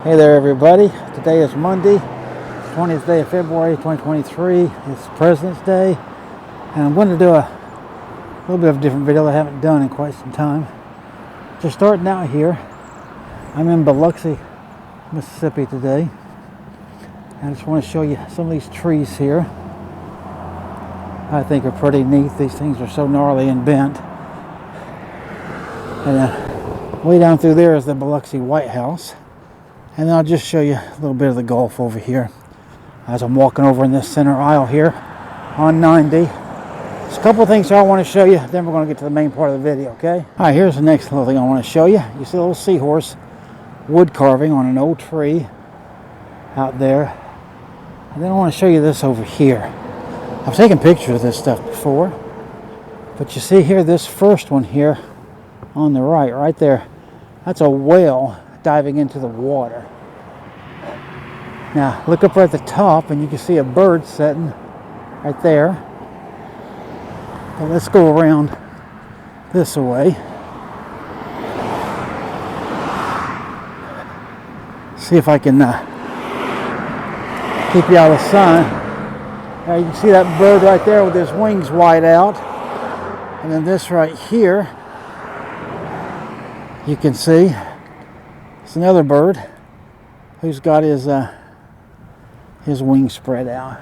Hey there everybody, today is Monday, 20th day of February 2023. It's President's Day, and I'm going to do a little bit of a different video that I haven't done in quite some time. Just starting out here, I'm in Biloxi, Mississippi today. I just want to show you some of these trees here. I think are pretty neat. These things are so gnarly and bent. And way down through there is the Biloxi White House. And then I'll just show you a little bit of the Gulf over here as I'm walking over in this center aisle here on 90. There's a couple of things I want to show you, then we're going to get to the main part of the video, okay? All right, here's the next little thing I want to show you. You see a little seahorse wood carving on an old tree out there. And then I want to show you this over here. I've taken pictures of this stuff before, but you see here, this first one here on the right there, that's a whale diving into the water. Now look up right at the top and you can see a bird sitting right there. But let's go around this way. See if I can keep you out of the sun. Now you can see that bird right there with his wings wide out. And then this right here, you can see it's another bird who's got his wings spread out.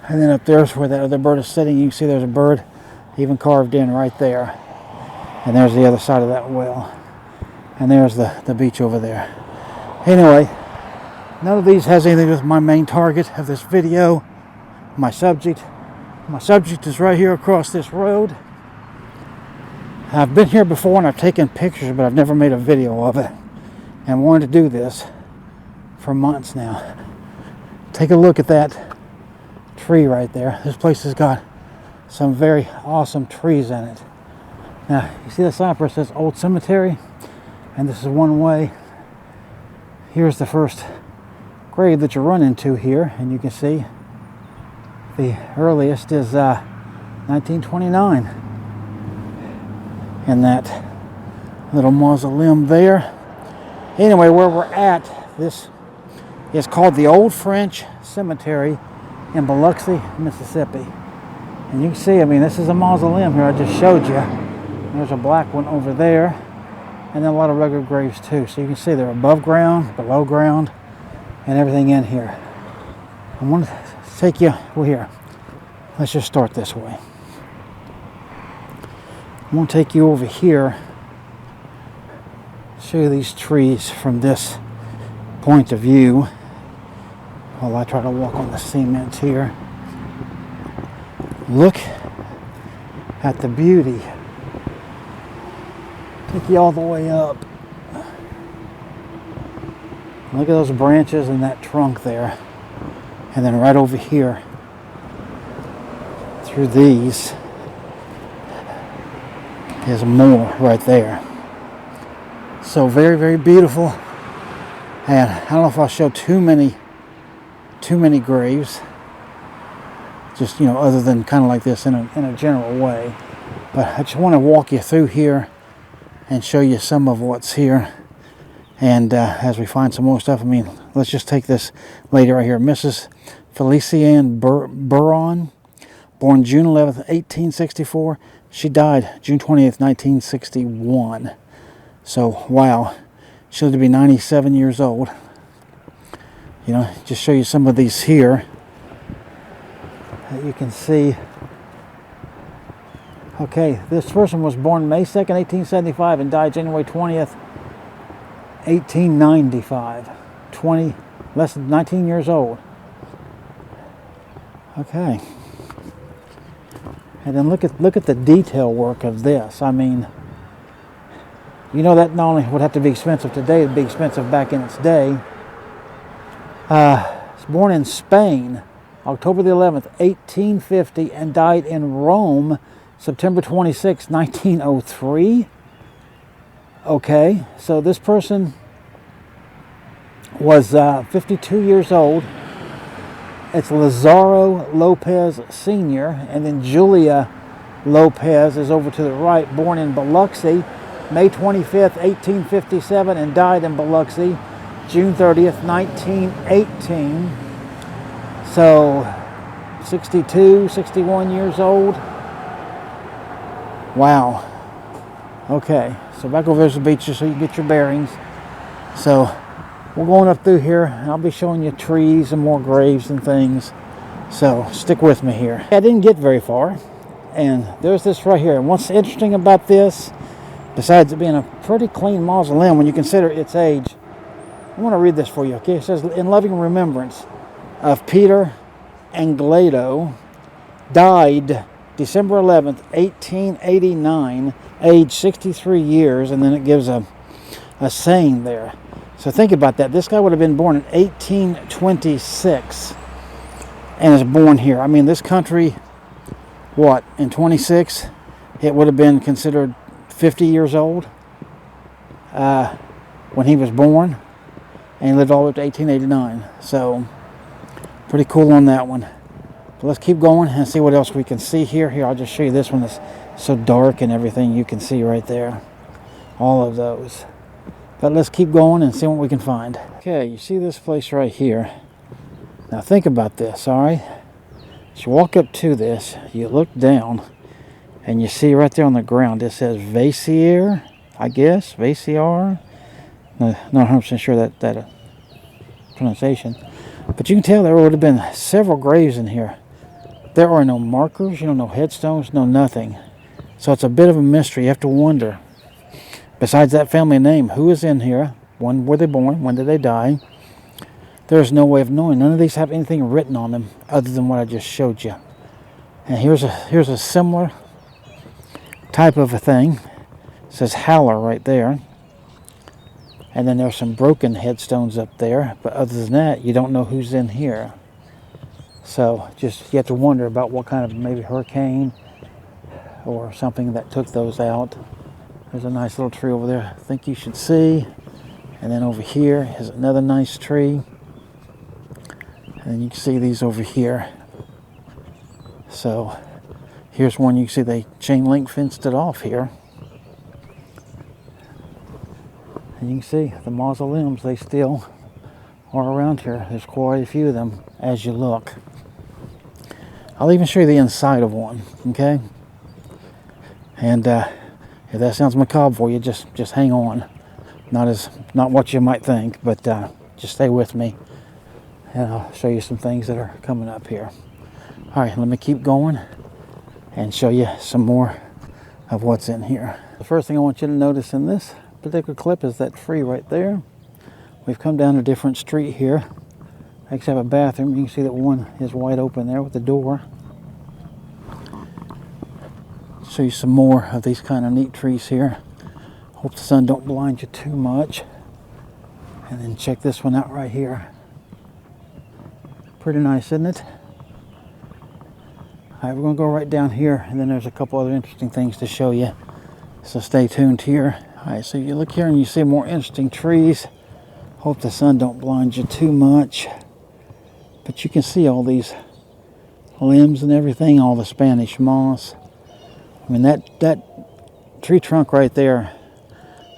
And then up there's where that other bird is sitting. You can see there's a bird even carved in right there. And there's the other side of that whale. And there's the beach over there. Anyway, none of these has anything to do with my main target of this video, my subject. My subject is right here across this road. I've been here before and I've taken pictures, but I've never made a video of it. And I wanted to do this for months now. Take a look at that tree right there. This place has got some very awesome trees in it. Now, you see the sign where it says Old Cemetery? And this is one way. Here's the first grave that you run into here. And you can see the earliest is 1929. And that little mausoleum there. Anyway, where we're at, this is called the Old French Cemetery in Biloxi, Mississippi. And you can see, I mean, this is a mausoleum here I just showed you. There's a black one over there. And then a lot of regular graves too. So you can see they're above ground, below ground, and everything in here. I want to take you, well, here. Let's just start this way. I'm going to take you over here, show you these trees from this point of view while I try to walk on the cement here. Look at the beauty. Take you all the way up. Look at those branches and that trunk there. And then right over here through these is more right there. So very, very beautiful. And I don't know if I'll show too many graves, just, you know, other than kind of like this in a general way. But I just want to walk you through here and show you some of what's here. And as we find some more stuff, I mean, let's just take this lady right here, Mrs. Felicianne Buron, born June 11th, 1864. She died June 20th, 1961. So, wow. She lived to be 97 years old. You know, just show you some of these here that you can see. Okay, this person was born May 2nd, 1875 and died January 20th, 1895. Less than 19 years old. Okay. And then look at the detail work of this. I mean, you know, that not only would have to be expensive today, it'd be expensive back in its day. It's born in Spain, October the 11th, 1850, and died in Rome, September 26, 1903. Okay, so this person was 52 years old. It's Lazaro Lopez Sr. And then Julia Lopez is over to the right, born in Biloxi, May 25th, 1857, and died in Biloxi, June 30th, 1918. So 62, 61 years old. Wow. Okay, so back over to the beach just so you can get your bearings. So we're going up through here, and I'll be showing you trees and more graves and things. So stick with me here. I didn't get very far, and there's this right here. And what's interesting about this, besides it being a pretty clean mausoleum when you consider its age, I want to read this for you, okay? It says, in loving remembrance of Peter Anglado, died December 11th, 1889, age 63 years, and then it gives a saying there. So think about that. This guy would have been born in 1826 and is born here. I mean, this country, what, in 26, it would have been considered 50 years old when he was born, and he lived all the way up to 1889. So pretty cool on that one. But let's keep going and see what else we can see here. Here, I'll just show you this one that's so dark and everything. You can see right there all of those. But let's keep going and see what we can find. Okay, you see this place right here. Now think about this, all right? As you walk up to this, you look down, and you see right there on the ground, it says Graveyaerd, I guess, Graveyaerd. No, not 100% sure that pronunciation. But you can tell there would have been several graves in here. There are no markers, no headstones, no nothing. So it's a bit of a mystery. You have to wonder, besides that family name, who is in here? When were they born? When did they die? There's no way of knowing. None of these have anything written on them other than what I just showed you. And here's a similar type of a thing. It says Haller right there. And then there's some broken headstones up there. But other than that, you don't know who's in here. So just you have to wonder about what kind of maybe hurricane or something that took those out. There's a nice little tree over there I think you should see. And then over here is another nice tree. And then you can see these over here. So here's one you can see they chain link fenced it off here. And you can see the mausoleums, they still are around here. There's quite a few of them as you look. I'll even show you the inside of one, okay? And if that sounds macabre for you, just hang on. Not what you might think, but just stay with me. And I'll show you some things that are coming up here. All right, let me keep going and show you some more of what's in here. The first thing I want you to notice in this particular clip is that tree right there. We've come down a different street here. I actually have a bathroom. You can see that one is wide open there with the door. Show you some more of these kind of neat trees here. Hope the sun don't blind you too much. And then check this one out right here. Pretty nice, isn't it? All right, we're going to go right down here, and then there's a couple other interesting things to show you. So stay tuned here. All right, so you look here and you see more interesting trees. Hope the sun don't blind you too much. But you can see all these limbs and everything, all the Spanish moss. I mean, that tree trunk right there,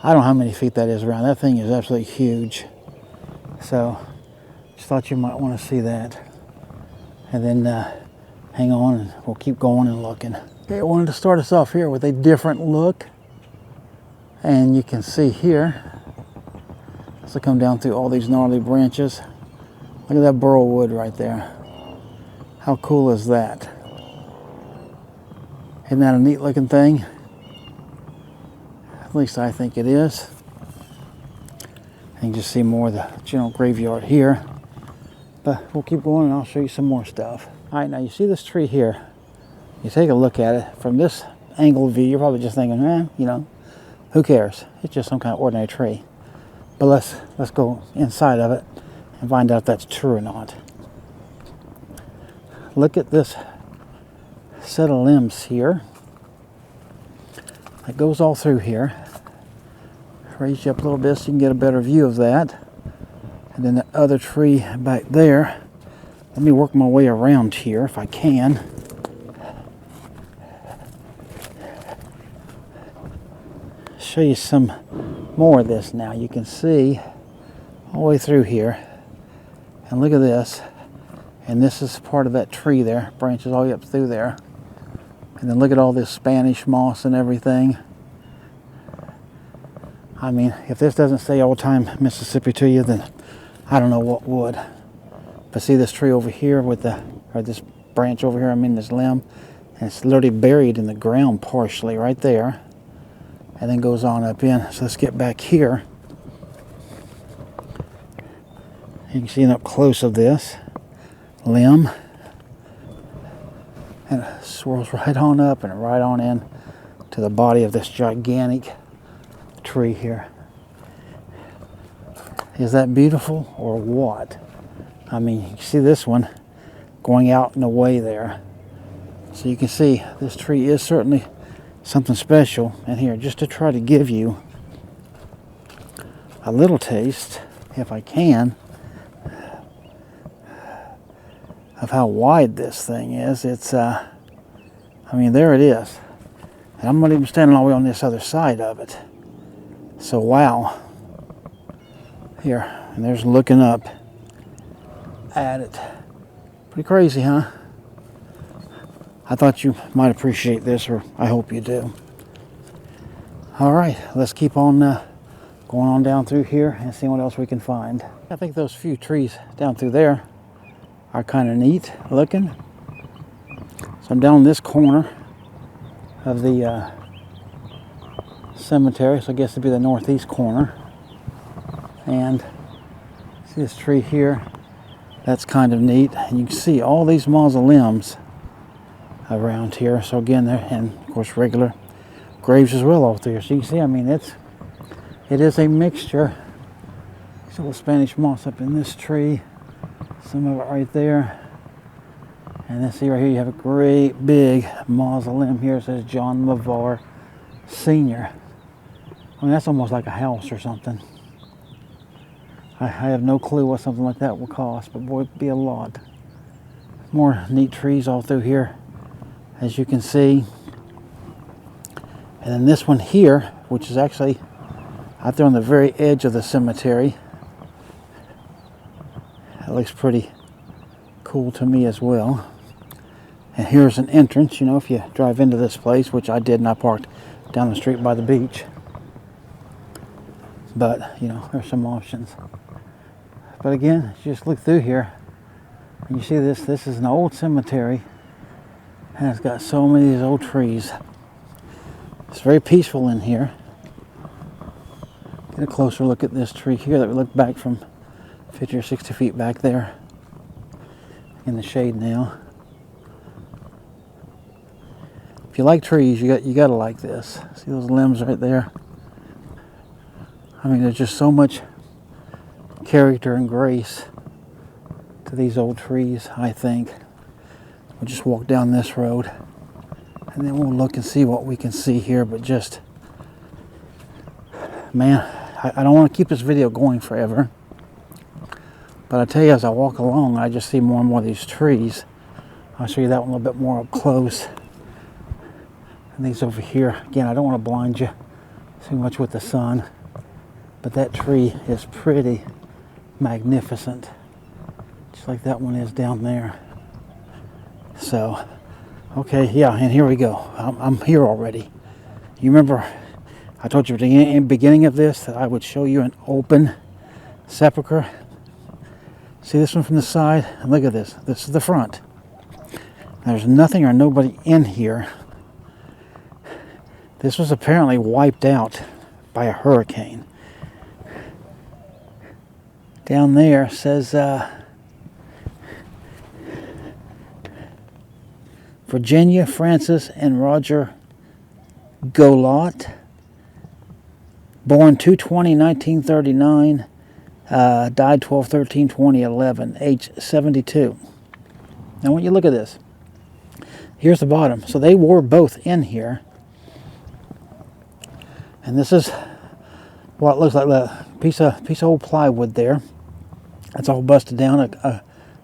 I don't know how many feet that is around. That thing is absolutely huge. So just thought you might want to see that. And then hang on and we'll keep going and looking. Okay, I wanted to start us off here with a different look. And you can see here, as I come down through all these gnarly branches, look at that burl wood right there. How cool is that? Isn't that a neat looking thing? At least I think it is. And you just see more of the general graveyard here. But we'll keep going and I'll show you some more stuff. All right, now you see this tree here. You take a look at it from this angle view, you're probably just thinking, who cares? It's just some kind of ordinary tree. But let's go inside of it and find out if that's true or not. Look at this set of limbs here. It goes all through here. Raise you up a little bit so you can get a better view of that. And then the other tree back there. Let me work my way around here if I can. show you some more of this now. You can see all the way through here. And look at this. And this is part of that tree there. Branches all the way up through there. And then look at all this Spanish moss and everything. I mean, if this doesn't say old time Mississippi to you, then I don't know what would. But see this tree over here with or this branch over here, I mean this limb, and it's literally buried in the ground partially right there. And then goes on up in. So let's get back here. You can see an up close of this limb. And it swirls right on up and right on in to the body of this gigantic tree here. Is that beautiful or what? I mean, you can see this one going out and away there. So you can see this tree is certainly something special. And here, just to try to give you a little taste, if I can, of how wide this thing is. It's, I mean, there it is. And I'm not even standing all the way on this other side of it. So, wow. Here, and there's looking up at it. Pretty crazy, huh? I thought you might appreciate this, or I hope you do. All right, let's keep on going on down through here and see what else we can find. I think those few trees down through there are kind of neat looking. So I'm down this corner of the cemetery, so I guess it'd be the northeast corner. And see this tree here? That's kind of neat. And you can see all these mausoleums around here. So again, there, and of course regular graves as well all through here. So you can see, I mean, it is a mixture. There's a little Spanish moss up in this tree. Some of it right there. And then see right here, you have a great big mausoleum here. It says John Mavar Sr. I mean, that's almost like a house or something. I have no clue what something like that will cost, but boy, it'd be a lot. More neat trees all through here, as you can see. And then this one here, which is actually out there on the very edge of the cemetery. That looks pretty cool to me as well. And here's an entrance, you know, if you drive into this place, which I did, and I parked down the street by the beach. But, you know, there's some options. But again, just look through here, and you see this is an old cemetery, and it's got so many of these old trees. It's very peaceful in here. Get a closer look at this tree here that we looked back from 50 or 60 feet back there in the shade now. If you like trees, you gotta like this. See those limbs right there? I mean, there's just so much character and grace to these old trees, I think. We'll just walk down this road, and then we'll look and see what we can see here. But just, man, I don't want to keep this video going forever. But I tell you, as I walk along, I just see more and more of these trees. I'll show you that one a little bit more up close. And these over here, again, I don't want to blind you too much with the sun, but that tree is pretty magnificent, just like that one is down there. So, okay, yeah, and here we go. I'm here already. You remember I told you at the beginning of this that I would show you an open sepulcher. See this one from the side? And look at this. This is the front. There's nothing or nobody in here. This was apparently wiped out by a hurricane. Down there says Virginia Francis and Roger Golot, born 2/20/1939, died 12/13/2011, age 72. Now when you look at this, here's the bottom. So they were both in here. And this is what looks like a piece of old plywood there. It's all busted down,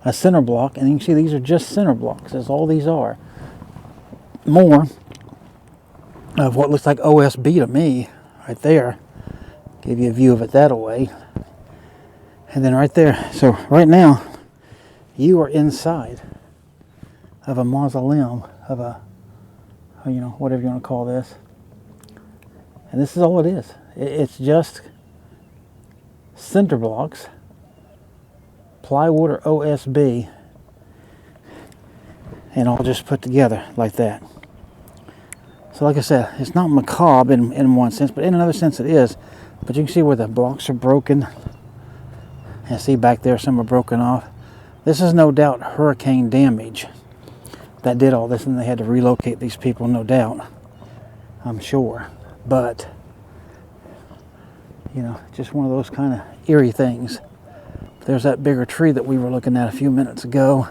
a center block, and you can see these are just center blocks. That's all these are. More of what looks like OSB to me. right there. Give you a view of it that way. And then right there. So right now, you are inside of a mausoleum of a, you know, whatever you want to call this. And this is all it is. It's just cinder blocks, plywood or OSB, and all just put together like that. So like I said, it's not macabre in one sense, but in another sense it is. But you can see where the blocks are broken. And see back there, some are broken off. This is no doubt hurricane damage that did all this, and they had to relocate these people, no doubt, I'm sure. But, you know, just one of those kind of eerie things. There's that bigger tree that we were looking at a few minutes ago,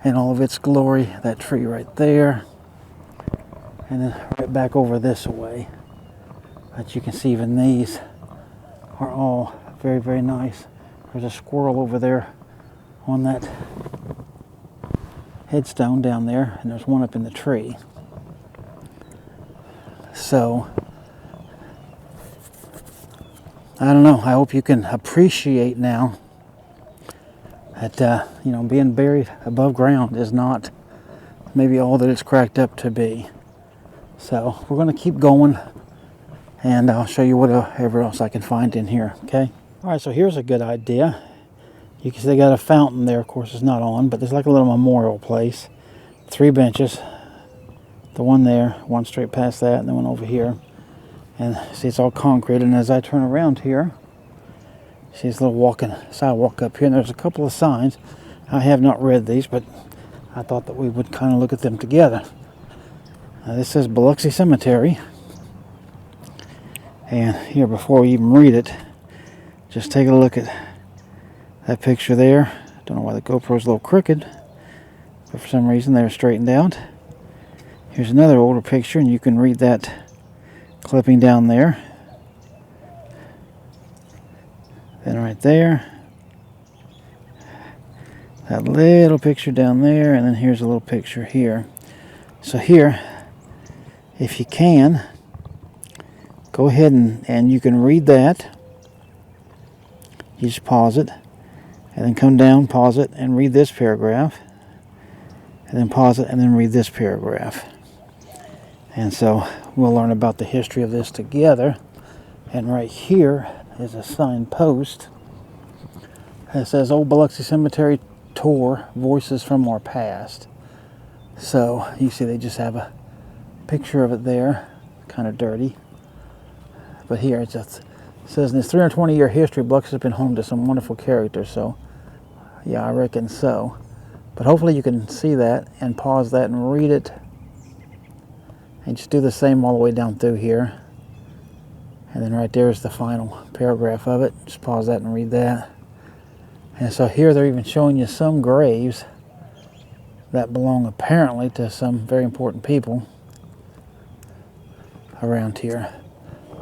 in all of its glory, that tree right there. And then right back over this way. But you can see even these are all very, very nice. There's a squirrel over there on that headstone down there, and there's one up in the tree. So, I don't know. I hope you can appreciate now that, you know, being buried above ground is not maybe all that it's cracked up to be. So, we're going to keep going, and I'll show you whatever else I can find in here, okay? All right, so here's a good idea. You can see they got a fountain there. Of course, it's not on, but there's like a little memorial place. 3 benches. The one there, one straight past that, and the one over here. And see, it's all concrete. And as I turn around here, see this little walking sidewalk up here. And there's a couple of signs. I have not read these, but I thought that we would kind of look at them together. This says Biloxi Cemetery. And here, before we even read it, just take a look at that picture there. Don't know why the GoPro's a little crooked, but for some reason they're straightened out. Here's another older picture, and you can read that clipping down there. Then right there, that little picture down there, and then here's a little picture here. So here, if you can, go ahead and you can read that. You just pause it, and then come down, pause it, and read this paragraph. And then pause it, and then read this paragraph. And so we'll learn about the history of this together. And right here is a signed post. It says, Old Biloxi Cemetery Tour, Voices from Our Past. So you see they just have a picture of it there. Kind of dirty. But here it just says, in its 320-year history, Biloxi has been home to some wonderful characters. So, yeah, I reckon so. But hopefully you can see that and pause that and read it. And just do the same all the way down through here. And then right there is the final paragraph of it. Just pause that and read that. And so here they're even showing you some graves that belong apparently to some very important people around here.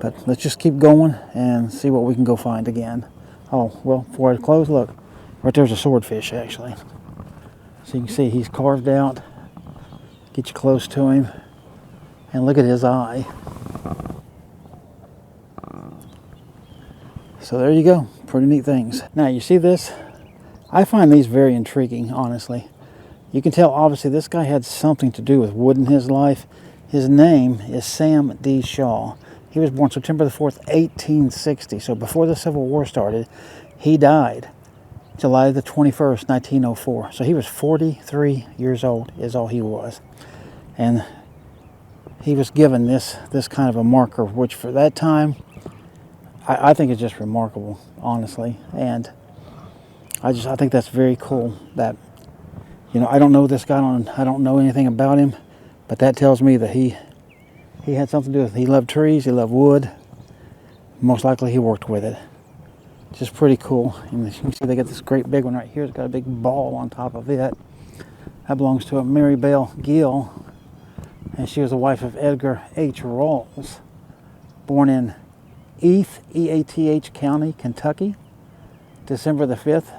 But let's just keep going and see what we can go find again. Oh, well, before I close, look. Right there's a swordfish, actually. So you can see he's carved out. Get you close to him. And look at his eye. So there you go. Pretty neat things. Now, you see this? I find these very intriguing, honestly. You can tell, obviously, this guy had something to do with wood in his life. His name is Sam D. Shaw. He was born September the 4th, 1860. So before the Civil War started, he died July the 21st, 1904. So he was 43 years old is all he was. And he was given this kind of a marker, which for that time, I think is just remarkable, honestly. And I think that's very cool that, you know, I don't know this guy, I don't know anything about him, but that tells me that he had something to do with it. He loved trees, he loved wood. Most likely he worked with it. Just pretty cool. And you can see they got this great big one right here. It's got a big ball on top of it. That belongs to a Mary Bell Gill. And she was the wife of Edgar H. Rawls, born in Eath County, Kentucky, December the 5th,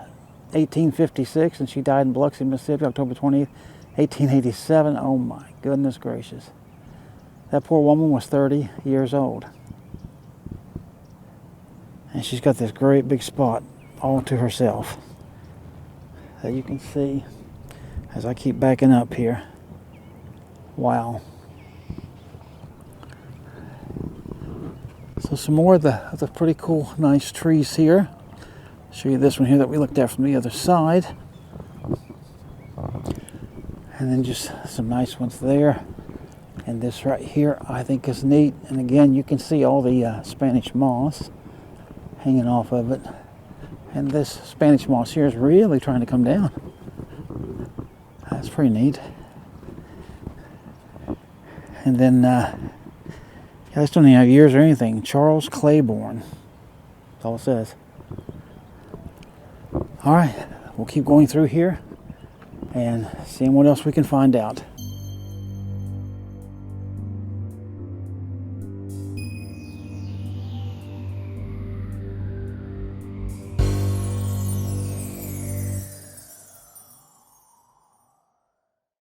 1856. And she died in Biloxi, Mississippi, October 20th, 1887. Oh my goodness gracious. That poor woman was 30 years old. And she's got this great big spot all to herself that you can see as I keep backing up here. Wow. So some more of the pretty cool, nice trees here. Show you this one here that we looked at from the other side. And then just some nice ones there. And this right here I think is neat. And again, you can see all the Spanish moss hanging off of it. And this Spanish moss here is really trying to come down. That's pretty neat. And then, this don't even have years or anything. Charles Claiborne. That's all it says. Alright, we'll keep going through here and seeing what else we can find out.